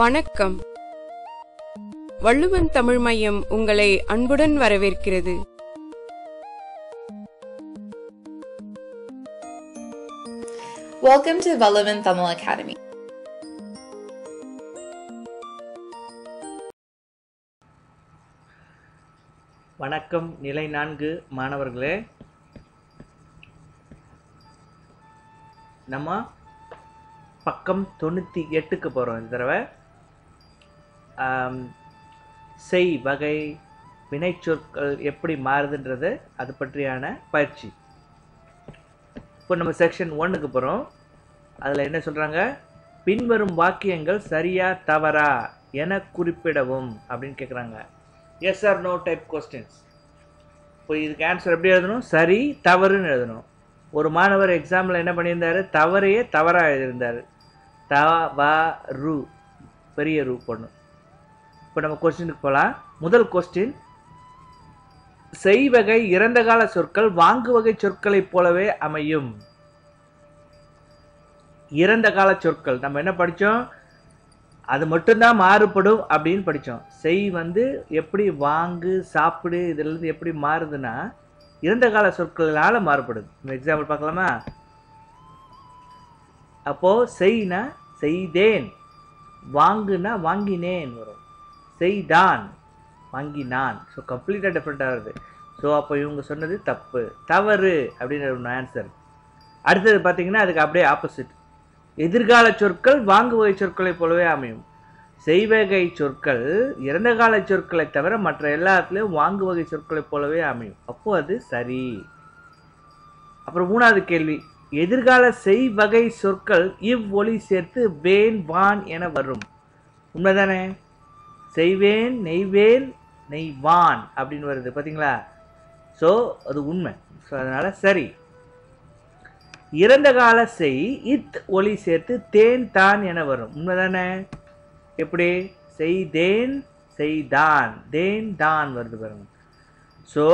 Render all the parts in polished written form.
வணக்கம். வள்ளுவன் தமிழ் மையம் உங்களை அன்புடன் வரவேற்கிறது. Welcome to Vallabhan Tamil Academy. வணக்கம் நிலை 4 மாணவர்களே. நம்ம பக்கம் 98க்கு போகிறோம். இந்த தடவை செய் வகை வினைச்சொற்கள் எப்படி மாறுதுன்றது அது பற்றியான பயிற்சி. இப்போ நம்ம செக்ஷன் 1க்கு போகிறோம். அதில் என்ன சொல்கிறாங்க, பின்வரும் வாக்கியங்கள் சரியா தவறா என குறிப்பிடவும் அப்படின்னு கேட்குறாங்க. Yes or no type questions. இப்போ இதுக்கு ஆன்சர் எப்படி எழுதணும், சரி தவறுன்னு எழுதணும். ஒரு மாணவர் எக்ஸாமில் என்ன பண்ணியிருந்தார், தவறையே தவறாக எழுதியிருந்தார். ரு பெரிய ரூ பொண்ணு. இப்போ நம்ம கொஸ்டினுக்கு போகலாம். முதல் கொஸ்டின், செய்வகை இறந்த கால சொற்கள் வாங்கு வகை சொற்களைப் போலவே அமையும். இறந்த கால சொற்கள் நம்ம என்ன படித்தோம், அது மட்டும்தான் மாறுபடும் அப்படின்னு படித்தோம். செய் எப்படி வாங்கு சாப்பிடு இதிலிருந்து எப்படி மாறுதுன்னா இறந்த கால சொற்களால் மாறுபடுது. நம்ம எக்ஸாம்பிள் பார்க்கலாமா? அப்போது செய்னா செய்தேன், வாங்குனா வாங்கினேன் வரும், செய்தான் வாங்கினான். ஸோ கம்ப்ளீட்டாக டிஃப்ரெண்ட்டாக வருது. ஸோ அப்போ இவங்க சொன்னது தப்பு, தவறு அப்படின்னு ஒரு ஆன்சர். அடுத்தது பார்த்தீங்கன்னா அதுக்கு அப்படியே ஆப்போசிட். எதிர்கால சொற்கள் வாங்கு வகை சொற்களைப் போலவே அமையும். செய்வகை சொற்கள் இறந்த கால சொற்களை தவிர மற்ற எல்லாத்துலேயும் வாங்கு வகை சொற்களைப் போலவே அமையும். அப்போது அது சரி. அப்புறம் மூணாவது கேள்வி, எதிர்கால செய்வகை சொற்கள் இவ் ஒலி சேர்த்து வேன் வான் என வரும். உண்மைதானே? செய்வேன் நெய்வேன் நெய்வான் அப்படின்னு வருது பார்த்தீங்களா? ஸோ அது உண்மை. ஸோ அதனால் சரி. இறந்த கால செய் இத் ஒலி சேர்த்து தேன் தான் என வரும். உண்மைதானே? எப்படி? செய்தேன் செய்தான், தேன் தான் வருது பாருங்க. ஸோ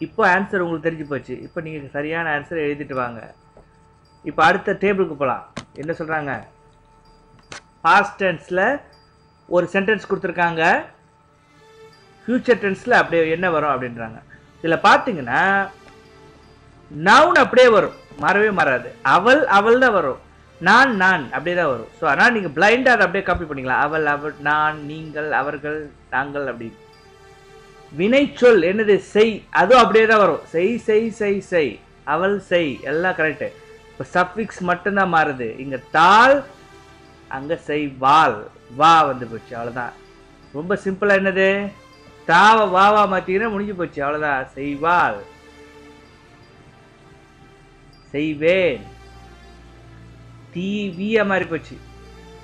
இப்போ ஆன்சர் உங்களுக்கு தெரிஞ்சு போச்சு. இப்போ நீங்கள் சரியான ஆன்சர் எழுதிட்டு வாங்க. இப்போ அடுத்த டேபிளுக்கு போகலாம். என்ன சொல்கிறாங்க, பாஸ்ட் டென்ஸில் ஒரு சென்டென்ஸ் கொடுத்துருக்காங்க, ஃப்யூச்சர் டென்ஸில் அப்படியே என்ன வரும் அப்படின்றாங்க. இதில் பார்த்தீங்கன்னா நவுன் அப்படியே வரும், மாறவே மாறாது. அவள் அவள் தான் வரும், நான் நான் அப்படியே தான் வரும். ஸோ ஆனால் நீங்கள் பிளைண்டாக அதை அப்படியே காப்பி பண்ணிக்கலாம். அவள் அவள், நான் நீங்கள் அவர்கள் நாங்கள் அப்படி. வினைச்சொல் என்னது, செய், அதுவும் அப்படியே தான் வரும். செய் செய் செய் செய், அவள் செய், எல்லாம் கரெக்டு. இப்போ சஃபிக்ஸ் மட்டும்தான் மாறுது. இங்கே தாள், அங்கே செய் வால், வா வந்து போச்சு, அவ்வளோதான். ரொம்ப சிம்பிளாக என்னது, தாவ வாவா மாற்றிங்கன்னா முடிஞ்சு போச்சு, அவ்வளோதான். செய்வாள், செய்வேன், தீ வீயா மாறி போச்சு,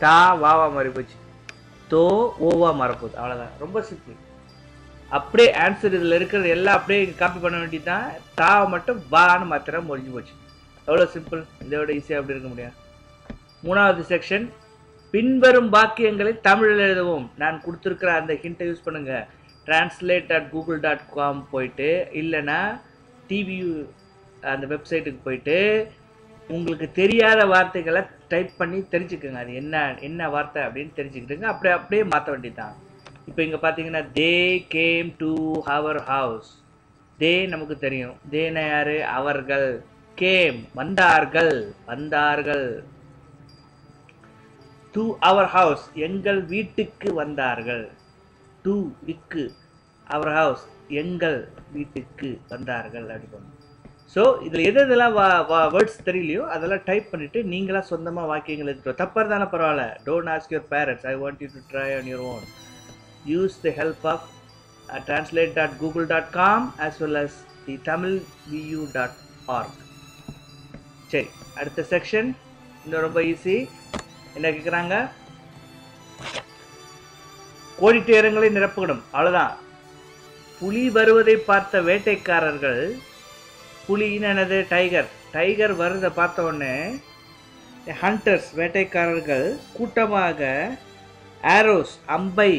தா வாவா மாறி போச்சு, தோ ஓவா மாறப்போகுது, அவ்வளோதான். ரொம்ப சிம்பிள். அப்படியே ஆன்சர் இதில் இருக்கிறது எல்லாம் அப்படியே காப்பி பண்ண வேண்டியது தான். தாவை மட்டும் வான்னு மாத்திர முடிஞ்சு போச்சு. எவ்வளோ சிம்பிள். இதோட ஈஸியாக அப்படி இருக்க முடியாது. மூணாவது செக்ஷன், பின்வரும் வாக்கியங்களை தமிழில் எழுதவும். நான் கொடுத்துருக்கிற அந்த ஹிண்ட்டை யூஸ் பண்ணுங்கள். translate.google.com போயிட்டு, இல்லைன்னா டிவியூ அந்த வெப்சைட்டுக்கு போயிட்டு உங்களுக்கு தெரியாத வார்த்தைகளை டைப் பண்ணி தெரிஞ்சுக்கோங்க. அது என்ன வார்த்தை அப்படின்னு தெரிஞ்சுக்கிட்டுங்க. அப்படியே மாற்ற வேண்டியது தான். இப்போ இங்கே பார்த்தீங்கன்னா they came to our house. They நமக்கு தெரியும், தேன யாரு, அவர்கள். கேம் வந்தார்கள், வந்தார்கள். டு அவர் ஹவுஸ் எங்கள் வீட்டுக்கு வந்தார்கள். டு இக்கு அவர் ஹவுஸ் எங்கள் வீட்டுக்கு வந்தார்கள் அப்படின்னு. ஸோ இதில் எதெல்லாம் வேர்ட்ஸ் தெரியலையோ அதெல்லாம் டைப் பண்ணிவிட்டு நீங்களாக சொந்தமாக வாக்கியங்கள் எடுத்துகிட்டு. தப்பாக தானே பரவாயில்ல. Don't ask your parents, I want you to try on your own. Use the help of translate.google.com as well as the tamilvu.org. சரி, அடுத்த செக்ஷன் இன்னும் ரொம்ப ஈஸி. என்ன கேட்குறாங்க, கோடிட்ட இடங்களை நிரப்பணும், அவ்வளோதான். புலி வருவதை பார்த்த வேட்டைக்காரர்கள், புலின்னு என்னது, டைகர். டைகர் வருவதை பார்த்த உடனே ஹண்டர்ஸ் வேட்டைக்காரர்கள் கூட்டமாக ஆரோஸ் அம்பை,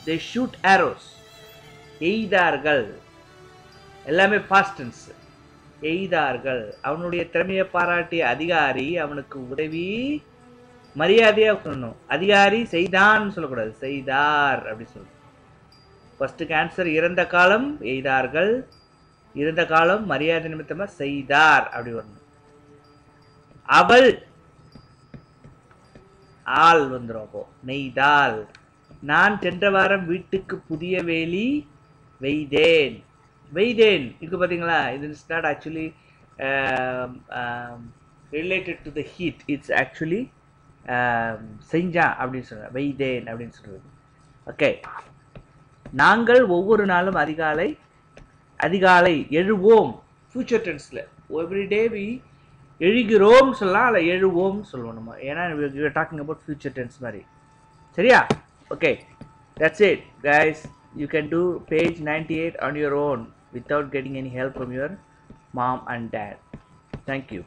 they shoot arrows, எய்தார்கள். எல்லாமே பாஸ்ட் டென்ஸ். எய்தார்கள். அவனுடைய திறமையை பாராட்டிய அதிகாரி அவனுக்கு உதவி மரியாதையாக சொல்லணும். அதிகாரி செய்தான் சொல்லக்கூடாது, செய்தார் அப்படி சொல்லணும். ஃபர்ஸ்ட்டுக்கு ஆன்சர் இறந்த காலம் எய்தார்கள், இறந்த காலம் மரியாதை நிமித்தமாக செய்தார் அப்படி வரணும். அவள் ஆள் வந்துடும். அப்போ நெய்தால். நான் சென்ற வாரம் வீட்டுக்கு புதிய வேலி வெய்தேன். வெய்தேன் இருக்கு பார்த்தீங்களா, இது is not actually related to the heat. It's actually செஞ்சான் அப்படின்னு சொல்கிறேன், வெய்தேன் அப்படின்னு சொல்கிறது. ஓகே, நாங்கள் ஒவ்வொரு நாளும் அதிகாலை எழுவோம். ஃபியூச்சர் டென்ஸில் எவ்ரிடே வி எழுகிறோம் சொல்லலாம், இல்லை எழுவோம் சொல்லுவோம் நம்ம, ஏன்னா we are talking about future tense மாதிரி. சரியா? Okay, that's it guys. You can do page 98 on your own without getting any help from your mom and dad. Thank you.